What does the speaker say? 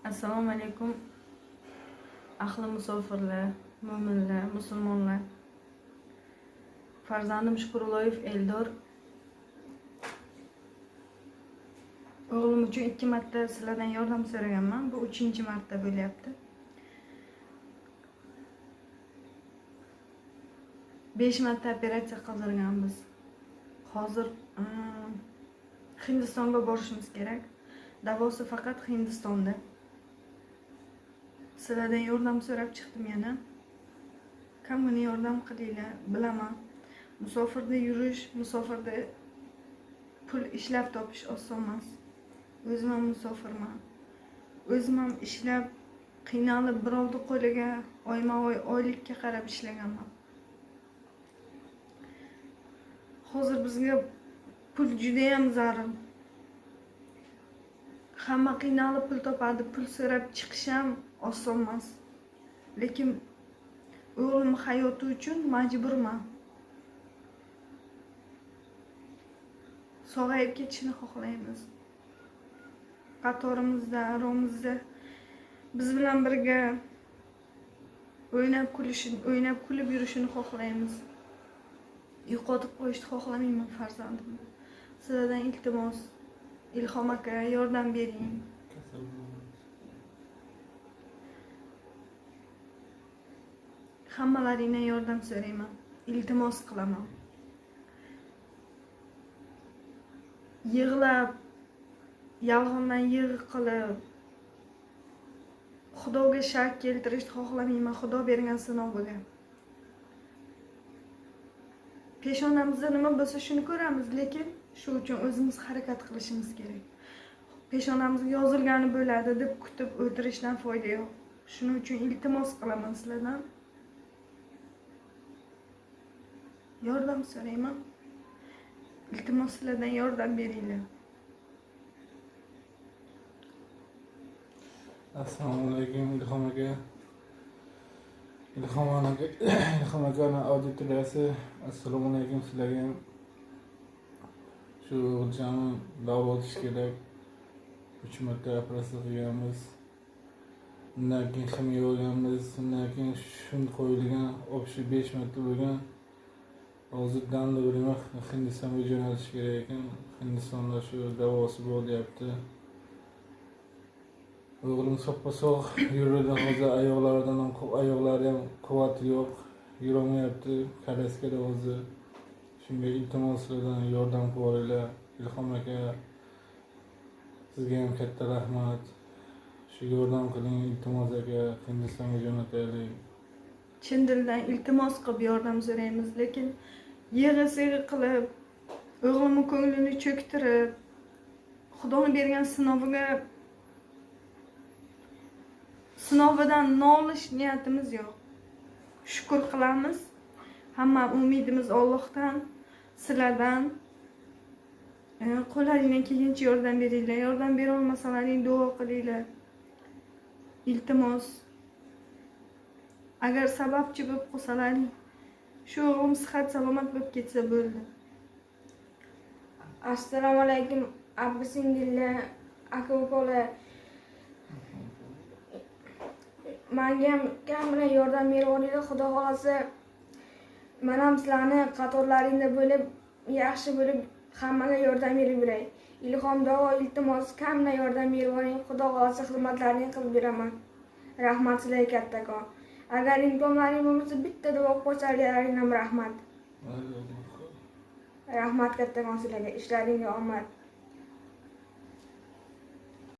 Assalomu alaykum ahli musofirlar, mo'minlar, musulmonlar. Farzandim Shukurulloyev Eldor. O'g'lim uchun 2 marta sizlardan yordam so'raganman. Bu 3-marta bo'lyapti. 5 marta operatsiya qildirganmiz. Hozir Hindistonga borishimiz kerak. Davosi faqat Hindistonda. Sizlardan yordam so'rab chiqdim yana. Kamgina yordam qilinglar, bilaman. Musofirda yurish, musofirda pul ishlab topish oson emas. O'zim ham musofirman. O'zim ham ishlab qiynalib birovning qo'liga oyma-oy oylikka qarab ishlaganman. Hozir bizga pul juda ham zarur. Hamma qiynalib pul topadi, pul so'rab chiqish ham oson emas. Lekin o'g'lim hayoti uchun majburman. Sog'ayib ketishini xohlaymiz. Qatorimizda, aramizda biz bilan birga o'ynab kulib yurishini xohlaymiz. Yo'qotib qo'yishni xohlamayman farzandimni. Sizlardan iltimos, Ilhom aka yordam bering. Hammalaringdan yordam so'rayman. Iltimos qilaman. Yig'lab, yolg'ondan yig'i qilib, Xudoga shak keltirishni xohlamayman, Xudo bergan sinoviga. Peshonamizda nima bo'lsa shuni ko'ramiz, lekin shu uchun o'zimiz harakat qilishimiz kerak. Peshonamizga yozilgani bo'ladi deb kutib o'tirishdan foyda yo'q. Shuning uchun iltimos qilaman sizlardan. Yordam so'rayman. Iltimos sizlardan yordam beringlar. Assalomu alaykum Ilhom aka. Ilhom akani auditoriyasi. Assalomu alaykum sizlarga. Shu o'g'ilchani davolash kerak. 3 marta operatsiya qilganmiz. Undan keyin ximiya olganmiz. Undan keyin shund qo'yilgan, obshi 5 marta bo'lgan. Hozir damda bo'lmoq Hindistonga jo'natish kerak ekan. Hindistonda shu davosi bo'lyapti. O'g'lim soppa-sog' yuradi, hozir oyoqlari ham quvvati yo'q, yurolmayapti, kalaskada hozir. Shunga iltimoslardan yordam qilinglar. Ilhom aka, sizga ham katta rahmat. Shu yordam qiling, iltimos aka, Hindistonga jo'nataylik. Chin dildan iltimos qilib yordam so'raymiz, lekin yig'i-sig'i qilib, o'g'limning ko'nglini cho'ktirib, Xudoning bergan sinovidan nolish niyatimiz yo'q. Shukr qilamiz. Hamma umidimiz Allohdan, sizlardan. Qo'llaringdan kelgancha yordam beringlar. Yordam bera olmasalaring duo qilinglar. Iltimos. Agar sababchi bo'lib qolsalaring, shu o'g'lim sihat salomat bo'lib ketsa bo'ldi. Assalomu alaykum abisingillar, aka-ukalar. Menga kam bilan yordam berib olinglar, Xudo xolasa. Men ham sizlarni qatorlaringda bo'lib, yaxshi bo'lib hammaga yordam berib yuray. Ilhom davo iltimos kamdan yordam berib oling, Xudo xolasa xizmatlaringizni qilib beraman. Rahmat sizlarga kattakon. Agar imkonlaring bo'lmasa bitta duo qo'shsalaring ham rahmat. Rahmat kattakon sizlarga, ishlaringga omad.